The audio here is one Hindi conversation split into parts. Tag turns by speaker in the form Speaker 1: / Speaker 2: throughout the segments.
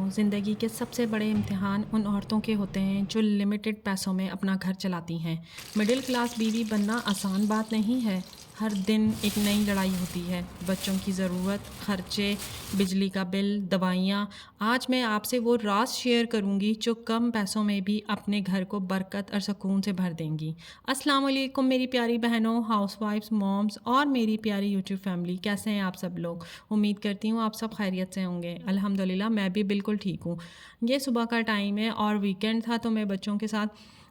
Speaker 1: ज़िंदगी के सबसे बड़े इम्तिहान उन औरतों के होते हैं जो लिमिटेड पैसों में अपना घर चलाती हैं। मिडिल क्लास बीवी बनना आसान बात नहीं है। हर दिन एक नई लड़ाई होती है, बच्चों की ज़रूरत, खर्चे, बिजली का बिल, दवाइयाँ। आज मैं आपसे वो राज शेयर करूँगी जो कम पैसों में भी अपने घर को बरकत और सुकून से भर देंगी। अस्सलाम वालेकुम मेरी प्यारी बहनों, हाउसवाइफ्स, मॉम्स और मेरी प्यारी यूट्यूब फैमिली। कैसे हैं आप सब लोग? उम्मीद करती हूँ आप सब खैरियत से होंगे। अल्हम्दुलिल्लाह मैं भी बिल्कुल ठीक हूँ। ये सुबह का टाइम है और वीकेंड था, तो मैं बच्चों के साथ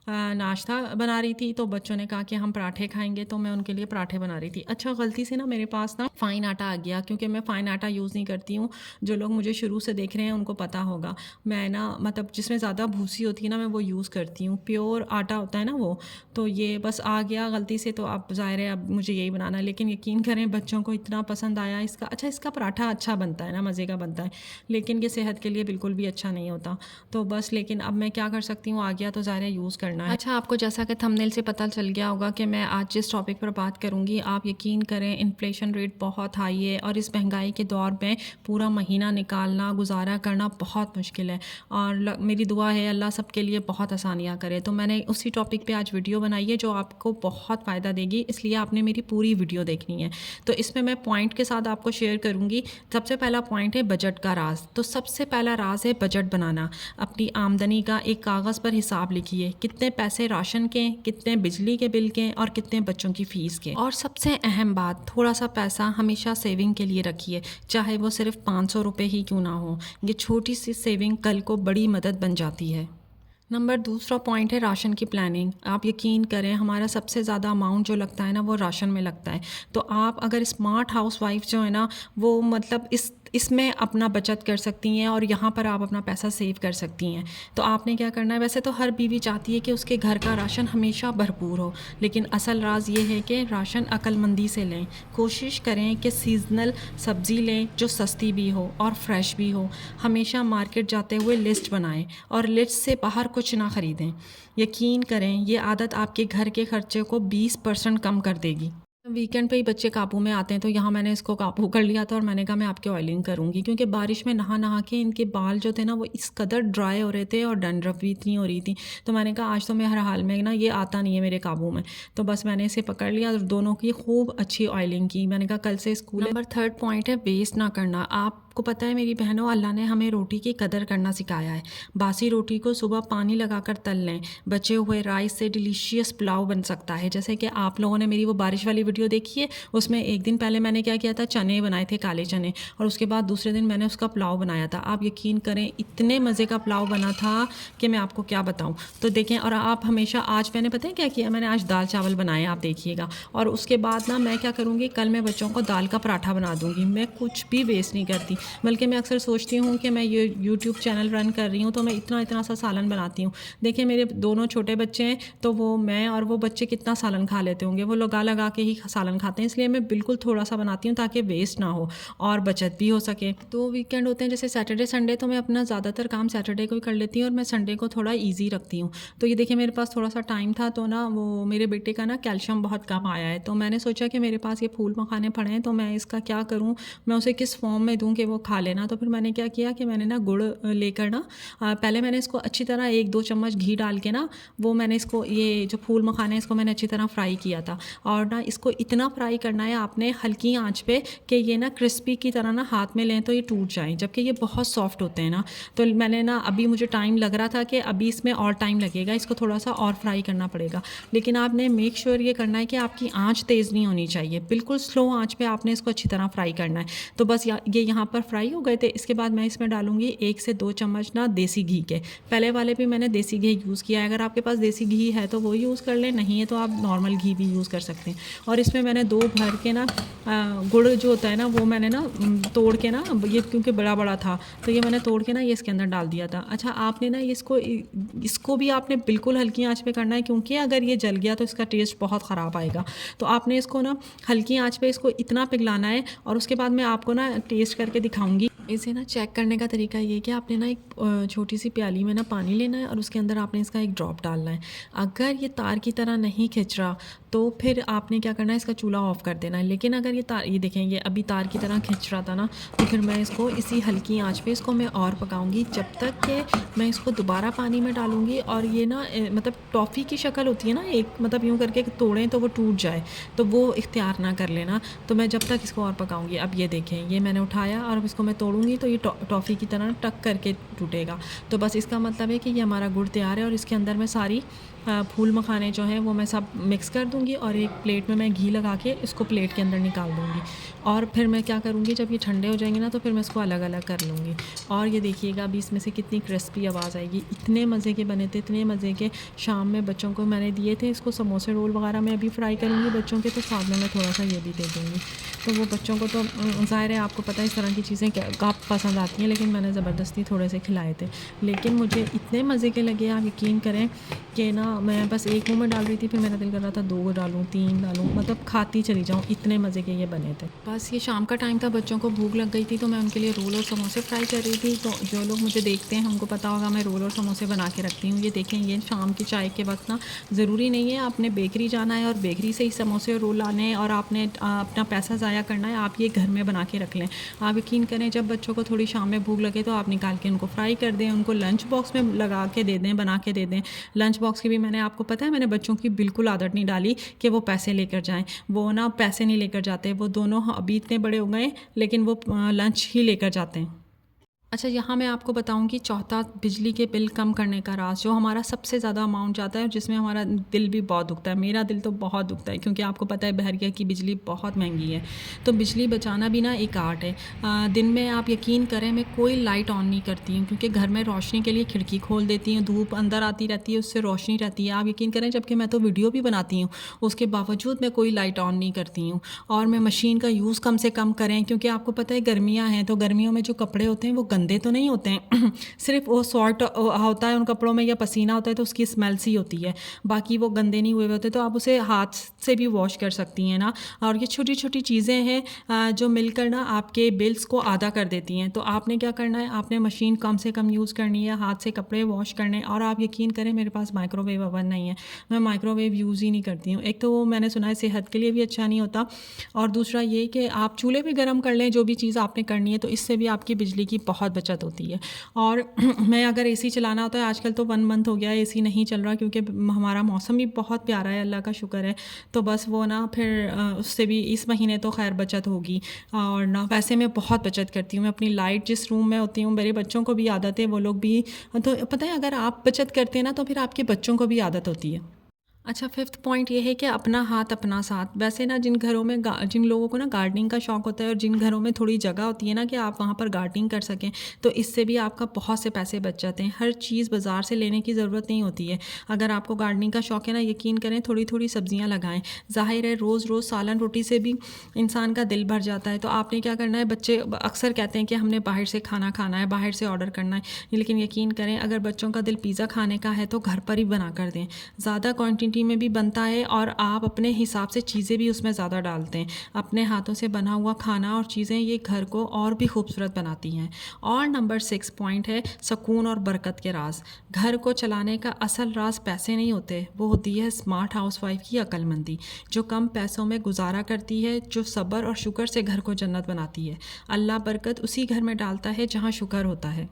Speaker 1: नाश्ता बना रही थी। तो बच्चों ने कहा कि हम पराठे खाएंगे, तो मैं उनके लिए पराठे बना रही थी। अच्छा, गलती से ना मेरे पास ना फ़ाइन आटा आ गया, क्योंकि मैं फ़ाइन आटा यूज़ नहीं करती हूँ। जो लोग मुझे शुरू से देख रहे हैं उनको पता होगा, मैं ना मतलब जिसमें ज़्यादा भूसी होती है ना, मैं वो यूज़ करती हूँ। प्योर आटा होता है ना वो। तो ये बस आ गया गलती से, तो अब ज़ाहिर है अब मुझे यही बनाना है। लेकिन यकीन करें बच्चों को इतना पसंद आया इसका। अच्छा, इसका पराठा अच्छा बनता है ना, मज़े का बनता है, लेकिन ये सेहत के लिए बिल्कुल भी अच्छा नहीं होता। तो बस, लेकिन अब मैं क्या कर सकती हूँ, आ गया तो ज़ाहिर है यूज़ करना है। अच्छा, आपको जैसा कि थंबनेल से पता चल गया होगा कि मैं आज जिस टॉपिक पर बात करूँगी, आप यकीन करें इन्फ्लेशन रेट बहुत हाई है और इस महंगाई के दौर में पूरा महीना निकालना, गुजारा करना बहुत मुश्किल है। और मेरी दुआ है अल्लाह सबके लिए बहुत आसानियाँ करे। तो मैंने उसी टॉपिक पे आज वीडियो बनाई है जो आपको बहुत फ़ायदा देगी, इसलिए आपने मेरी पूरी वीडियो देखनी है। तो इसमें मैं पॉइंट के साथ आपको शेयर करूँगी। सबसे पहला पॉइंट है बजट का राज। तो सबसे पहला राज है बजट बनाना। अपनी आमदनी का एक कागज़ पर हिसाब लिखिए, कितने पैसे राशन के, कितने बिजली के बिल के और कितने बच्चों की फ़ीस के। और सबसे अहम बात, थोड़ा सा पैसा हमेशा सेविंग के लिए रखिए, चाहे वो सिर्फ 500 रुपये ही क्यों ना हो। ये छोटी सी सेविंग कल को बड़ी मदद बन जाती है। नंबर दूसरा पॉइंट है राशन की प्लानिंग। आप यकीन करें हमारा सबसे ज़्यादा अमाउंट जो लगता है ना, वो राशन में लगता है। तो आप अगर स्मार्ट हाउसवाइफ जो है ना, वो मतलब इसमें अपना बचत कर सकती हैं और यहाँ पर आप अपना पैसा सेव कर सकती हैं। तो आपने क्या करना है, वैसे तो हर बीवी चाहती है कि उसके घर का राशन हमेशा भरपूर हो, लेकिन असल राज ये है कि राशन अक्लमंदी से लें। कोशिश करें कि सीज़नल सब्ज़ी लें जो सस्ती भी हो और फ्रेश भी हो। हमेशा मार्केट जाते हुए लिस्ट बनाएं और लिस्ट से बाहर कुछ ना ख़रीदें। यकीन करें ये आदत आपके घर के खर्चे को 20% कम कर देगी। वीकेंड पे ही बच्चे काबू में आते हैं, तो यहाँ मैंने इसको काबू कर लिया था और मैंने कहा मैं आपकी ऑयलिंग करूँगी, क्योंकि बारिश में नहा नहा के इनके बाल जो थे ना वो इस कदर ड्राई हो रहे थे और डैंड्रफ भी इतनी हो रही थी। तो मैंने कहा आज तो मैं हर हाल में ना, ये आता नहीं है मेरे काबू में। तो बस मैंने इसे पकड़ लिया और दोनों की खूब अच्छी ऑयलिंग की। मैंने कहा कल से स्कूल। नंबर थर्ड पॉइंट है वेस्ट ना करना। आपको पता है मेरी बहनों, अल्लाह ने हमें रोटी की कदर करना सिखाया है। बासी रोटी को सुबह पानी लगाकर तल लें, बचे हुए राइस से डिलीशियस पुलाव बन सकता है। जैसे कि आप लोगों ने मेरी वो बारिश वाली वीडियो देखी है, उसमें एक दिन पहले मैंने क्या किया था, चने बनाए थे, काले चने, और उसके बाद दूसरे दिन मैंने उसका पुलाव बनाया था। आप यकीन करें इतने मज़े का पुलाव बना था कि मैं आपको क्या बताऊं। तो देखें, और आप हमेशा, आज मैंने पता है क्या किया, मैंने आज दाल चावल बनाए, आप देखिएगा। और उसके बाद ना मैं क्या करूँगी, कल मैं बच्चों को दाल का पराठा बना दूँगी। मैं कुछ भी वेस्ट नहीं करती, बल्कि मैं अक्सर सोचती हूँ कि मैं ये यूट्यूब चैनल रन कर रही हूँ तो मैं इतना इतना सा सालन बनाती हूँ। देखिए मेरे दोनों छोटे बच्चे हैं, तो वो, मैं और वो बच्चे कितना सालन खा लेते होंगे। वो लगा लगा के ही सालन खाते हैं, इसलिए मैं बिल्कुल थोड़ा सा बनाती हूँ ताकि वेस्ट ना हो और बचत भी हो सके। तो वीकेंड होते हैं जैसे सैटरडे संडे, तो मैं अपना ज़्यादातर काम सैटरडे को ही कर लेती हूँ और मैं संडे को थोड़ा ईजी रखती हूँ। तो ये देखिए मेरे पास थोड़ा सा टाइम था, तो ना वो मेरे बेटे का ना कैल्शियम बहुत कम आया है, तो मैंने सोचा कि मेरे पास ये फूल मखाने पड़े हैं, तो मैं इसका क्या करूँ, मैं उसे किस फॉर्म में दूँ कि वो खा लेना। तो फिर मैंने क्या किया कि मैंने ना गुड़ लेकर ना, पहले मैंने इसको अच्छी तरह 1-2 चम्मच घी डाल के ना, वो मैंने इसको, ये जो फूल मखाने हैं इसको मैंने अच्छी तरह फ्राई किया था। और ना इसको इतना फ्राई करना है आपने हल्की आंच पे कि ये ना क्रिस्पी की तरह ना हाथ में लें तो ये टूट जाए, जबकि ये बहुत सॉफ्ट होते हैं ना। तो मैंने ना, अभी मुझे टाइम लग रहा था कि अभी इसमें और टाइम लगेगा, इसको थोड़ा सा और फ्राई करना पड़ेगा। लेकिन आपने मेक श्योर ये करना है कि आपकी आँच तेज़ नहीं होनी चाहिए, बिल्कुल स्लो आँच पर आपने इसको अच्छी तरह फ्राई करना है। तो बस ये यहाँ पर फ्राई हो गए थे। इसके बाद मैं इसमें डालूंगी 1 से 2 चम्मच ना देसी घी के। पहले वाले भी मैंने देसी घी यूज़ किया है, अगर आपके पास देसी घी है तो वो यूज़ कर लें, नहीं है तो आप नॉर्मल घी भी यूज़ कर सकते हैं। और इसमें मैंने 2 भर के ना गुड़ जो होता है ना, वो मैंने ना तोड़ के ना, ये क्योंकि बड़ा बड़ा था तो ये मैंने तोड़ के ना ये इसके अंदर डाल दिया था। अच्छा, आपने ना इसको भी आपने बिल्कुल हल्की आंच पे करना है, क्योंकि अगर ये जल गया तो इसका टेस्ट बहुत ख़राब आएगा। तो आपने इसको ना हल्की आंच पे इसको इतना पिघलाना है, और उसके बाद मैं आपको ना टेस्ट करके दिखाऊंगी। इसे ना चेक करने का तरीका ये कि आपने ना एक छोटी सी प्याली में ना पानी लेना है और उसके अंदर आपने इसका एक ड्रॉप डालना है। अगर ये तार की तरह नहीं खिंच रहा तो फिर आपने क्या करना है, इसका चूल्हा ऑफ़ कर देना है। लेकिन अगर ये देखें, ये अभी तार की तरह खिंच रहा था ना, तो फिर मैं इसको इसी हल्की आंच पे इसको मैं और पकाऊंगी जब तक कि मैं इसको दोबारा पानी में डालूंगी और ये ना मतलब टॉफ़ी की शक्ल होती है ना, एक मतलब यूँ करके तोड़ें तो वो टूट जाए, तो वो इख्तियार ना कर लेना। तो मैं जब तक इसको और पकाऊंगी। अब ये देखें, ये मैंने उठाया और अब इसको मैं तोड़ूंगी तो ये टॉफ़ी की तरह टक करके टूटेगा। तो बस इसका मतलब है कि ये हमारा गुड़ तैयार है और इसके अंदर मैं सारी फूल मखाने जो हैं वो मैं सब मिक्स कर दूंगी और एक प्लेट में मैं घी लगा के इसको प्लेट के अंदर निकाल दूंगी। और फिर मैं क्या करूँगी, जब ये ठंडे हो जाएंगे ना तो फिर मैं इसको अलग अलग कर लूँगी। और ये देखिएगा अभी इसमें से कितनी क्रिस्पी आवाज़ आएगी। इतने मज़े के बने थे, इतने मज़े के। शाम में बच्चों को मैंने दिए थे। इसको समोसे रोल वगैरह मैं अभी फ्राई करूँगी बच्चों के, तो साथ में मैं थोड़ा सा ये भी दे दूँगी। तो वो बच्चों को तो ज़ाहिर है आपको पता है इस तरह की चीज़ें काफ़ी पसंद आती हैं, लेकिन मैंने ज़बरदस्ती थोड़े से खिलाए थे। लेकिन मुझे इतने मज़े के लगे, आप यकीन करें कि ना मैं बस एक मुँह में डाल रही थी, फिर मेरा दिल कर रहा था 2 डालूँ, 3 डालूँ, मतलब खाती चली जाऊँ, इतने मज़े के ये बने थे। बस ये शाम का टाइम था, बच्चों को भूख लग गई थी, तो मैं उनके लिए रोल और समोसे फ्राई कर रही थी। तो जो लोग मुझे देखते हैं उनको पता होगा मैं रोल और समोसे बना के रखती हूँ। ये देखें, ये शाम की चाय के वक्त ना ज़रूरी नहीं है आपने बेकरी जाना है और बेकरी से ही समोसे और रोल लाने हैं और आपने अपना पैसा ज़ाया करना है। आप ये घर में बना के रख लें। आप यकीन करें, जब बच्चों को थोड़ी शाम में भूख लगे तो आप निकाल के उनको फ्राई कर दें, उनको लंच बॉक्स में लगा के दे दें, बना के दे दें। लंच बॉक्स की भी मैंने आपको पता है, मैंने बच्चों की बिल्कुल आदत नहीं डाली कि वो पैसे लेकर जाएं। वो ना पैसे नहीं लेकर जाते, वो दोनों अभी इतने बड़े हो गए लेकिन वो लंच ही लेकर जाते हैं। अच्छा, यहाँ मैं आपको बताऊँ कि चौथा बिजली के बिल कम करने का राज, जो हमारा सबसे ज़्यादा अमाउंट जाता है, जिसमें हमारा दिल भी बहुत दुखता है। मेरा दिल तो बहुत दुखता है क्योंकि आपको पता है बहरिया की बिजली बहुत महंगी है। तो बिजली बचाना भी ना एक आर्ट है। दिन में आप यकीन करें मैं कोई लाइट ऑन नहीं करती हूँ क्योंकि घर में रोशनी के लिए खिड़की खोल देती हूँ, धूप अंदर आती रहती है, उससे रोशनी रहती है। आप यकीन करें, जबकि मैं तो वीडियो भी बनाती हूँ, उसके बावजूद मैं कोई लाइट ऑन नहीं करती हूँ। और मैं मशीन का यूज़ कम से कम करें क्योंकि आपको पता है गर्मियाँ हैं, तो गर्मियों में जो कपड़े होते हैं वो गंदे तो नहीं होते हैं सिर्फ वो सॉल्ट होता है उन कपड़ों में या पसीना होता है तो उसकी स्मेल सी होती है, बाकी वो गंदे नहीं हुए होते। तो आप उसे हाथ से भी वॉश कर सकती हैं ना। और ये छोटी छोटी चीज़ें हैं जो मिलकर ना आपके बिल्स को आधा कर देती हैं। तो आपने क्या करना है, आपने मशीन कम से कम यूज़ करनी है, हाथ से कपड़े वॉश करने। और आप यकीन करें मेरे पास माइक्रोवेव ओवन नहीं है, मैं माइक्रोवेव यूज़ ही नहीं करती हूँ। एक तो वो मैंने सुना है सेहत के लिए भी अच्छा नहीं होता, और दूसरा ये कि आप चूल्हे पे गर्म कर लें जो भी चीज़ आपने करनी है, तो इससे भी आपकी बिजली की बहुत बचत होती है। और मैं अगर एसी चलाना होता है, आजकल तो 1 मंथ हो गया है एसी नहीं चल रहा क्योंकि हमारा मौसम भी बहुत प्यारा है, अल्लाह का शुक्र है। तो बस वो ना फिर उससे भी इस महीने तो खैर बचत होगी। और ना वैसे मैं बहुत बचत करती हूँ, मैं अपनी लाइट जिस रूम में होती हूँ, मेरे बच्चों को भी आदत है, वो लोग भी। तो पता है अगर आप बचत करते हैं ना तो फिर आपके बच्चों को भी आदत होती है। अच्छा, फिफ्थ पॉइंट ये है कि अपना हाथ अपना साथ। वैसे ना जिन घरों में जिन लोगों को ना गार्डनिंग का शौक़ होता है और जिन घरों में थोड़ी जगह होती है ना कि आप वहाँ पर गार्डनिंग कर सकें, तो इससे भी आपका बहुत से पैसे बच जाते हैं। हर चीज़ बाज़ार से लेने की ज़रूरत नहीं होती है। अगर आपको गार्डनिंग का शौक़ है ना, यकीन करें थोड़ी थोड़ी सब्जियाँ लगाएं। ज़ाहिर है रोज़ रोज़ सालन रोटी से भी इंसान का दिल भर जाता है। तो आपने क्या करना है, बच्चे अक्सर कहते हैं कि हमने बाहर से खाना खाना है, बाहर से ऑर्डर करना है, लेकिन यकीन करें अगर बच्चों का दिल पिज़्ज़ा खाने का है तो घर पर ही बना कर दें। ज़्यादा क्वान्टिटी में भी बनता है और आप अपने हिसाब से चीज़ें भी उसमें ज़्यादा डालते हैं। अपने हाथों से बना हुआ खाना और चीज़ें ये घर को और भी खूबसूरत बनाती हैं। और नंबर 6 पॉइंट है सुकून और बरकत के राज। घर को चलाने का असल राज पैसे नहीं होते, वो होती है स्मार्ट हाउसवाइफ की अक्लमंदी, जो कम पैसों में गुजारा करती है, जो सब्र और शुक्र से घर को जन्नत बनाती है। अल्लाह बरकत उसी घर में डालता है जहाँ शुक्र होता है।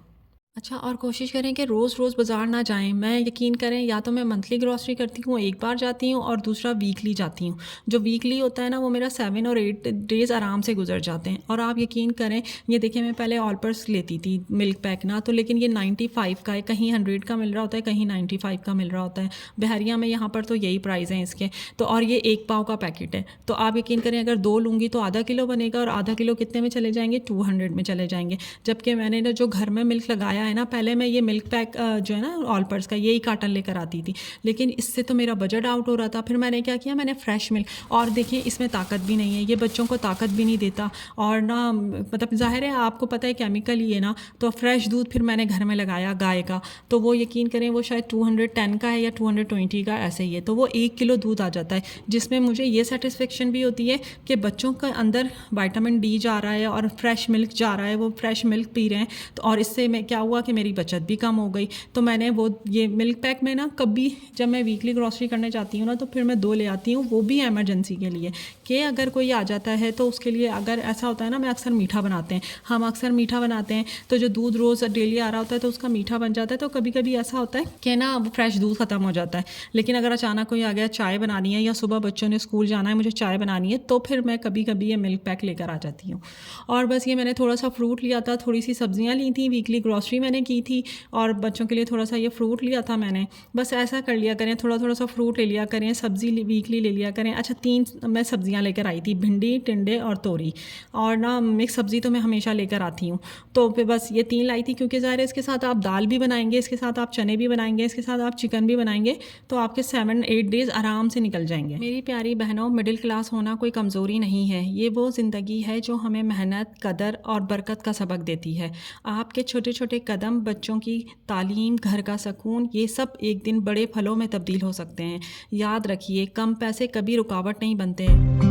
Speaker 1: अच्छा, और कोशिश करें कि रोज़ रोज़ बाज़ार ना जाएं। मैं यकीन करें या तो मैं मंथली ग्रॉसरी करती हूँ, एक बार जाती हूँ, और दूसरा वीकली जाती हूँ। जो वीकली होता है ना वो मेरा 7 और 8 डेज़ आराम से गुजर जाते हैं। और आप यकीन करें, ये देखिए मैं पहले ऑलपर्स लेती थी मिल्क पैक ना, तो लेकिन ये 95 का है, कहीं 100 का मिल रहा होता है, कहीं 95 का मिल रहा होता है। बहरिया में यहाँ पर तो यही प्राइस हैं इसके। तो और ये 1 पाव का पैकेट है, तो आप यकीन करें अगर 2 लूँगी तो आधा किलो बनेगा, और आधा किलो कितने में चले जाएंगे, 200 में चले जाएंगे। जबकि मैंने जो घर में मिल्क लगाया है ना, पहले मैं ये मिल्क पैक जो है ना ऑलपर्स का, यही कार्टन लेकर आती थी, लेकिन इससे तो मेरा बजट आउट हो रहा था। फिर मैंने क्या किया, मैंने फ्रेश मिल्क, और देखिए इसमें ताकत भी नहीं है, ये बच्चों को ताकत भी नहीं देता, और ना मतलब ज़ाहिर है आपको पता है केमिकल ही है ना। तो फ्रेश दूध फिर मैंने घर में लगाया गाय का, तो वो यकीन करें वो शायद 210 का है या 220 का ऐसे ही है। तो वो 1 किलो दूध आ जाता है, जिसमें मुझे ये सेटिस्फेक्शन भी होती है कि बच्चों के अंदर विटामिन डी जा रहा है और फ्रेश मिल्क जा रहा है, वो फ्रेश मिल्क पी रहे हैं। तो और इससे मैं क्या हुआ, हुआ कि मेरी बचत भी कम हो गई। तो मैंने वो ये मिल्क पैक में ना कभी जब मैं वीकली ग्रॉसरी करने जाती हूँ ना तो फिर मैं 2 ले आती हूँ, वो भी एमरजेंसी के लिए कि अगर कोई आ जाता है तो उसके लिए। अगर ऐसा होता है ना, मैं अक्सर मीठा बनाते हैं, हम अक्सर मीठा बनाते हैं तो जो दूध रोज़ डेली आ रहा होता है तो उसका मीठा बन जाता है। तो कभी कभी ऐसा होता है कि ना वो फ्रेश दूध ख़त्म हो जाता है, लेकिन अगर अचानक कोई आ गया, चाय बनानी है या सुबह बच्चों ने स्कूल जाना है, मुझे चाय बनानी है, तो फिर मैं कभी कभी ये मिल्क पैक लेकर आ जाती हूँ। और बस ये मैंने थोड़ा सा फ्रूट लिया था, थोड़ी सी सब्जियाँ ली थी, वीकली ग्रॉसरी मैंने की थी और बच्चों के लिए थोड़ा सा ये फ्रूट लिया था मैंने। बस ऐसा कर लिया करें, थोड़ा थोड़ा सा फ्रूट ले लिया करें, सब्ज़ी वीकली ले लिया करें। अच्छा 3 मैं सब्जियां लेकर आई थी, भिंडी, टिंडे और तोरी, और ना मिक्स सब्ज़ी तो मैं हमेशा लेकर आती हूँ। तो फिर बस ये 3 लाई थी, क्योंकि ज़ाहिर है इसके साथ आप दाल भी बनाएंगे, इसके साथ आप चने भी बनाएंगे, इसके साथ आप चिकन भी बनाएंगे, तो आपके 7-8 डेज़ आराम से निकल जाएंगे। मेरी प्यारी बहनों, मिडिल क्लास होना कोई कमज़ोरी नहीं है, ये वो ज़िंदगी है जो हमें मेहनत, कदर और बरकत का सबक देती है। आपके छोटे छोटे कदम, बच्चों की तालीम, घर का सुकून, ये सब एक दिन बड़े फलों में तब्दील हो सकते हैं। याद रखिए, कम पैसे कभी रुकावट नहीं बनते।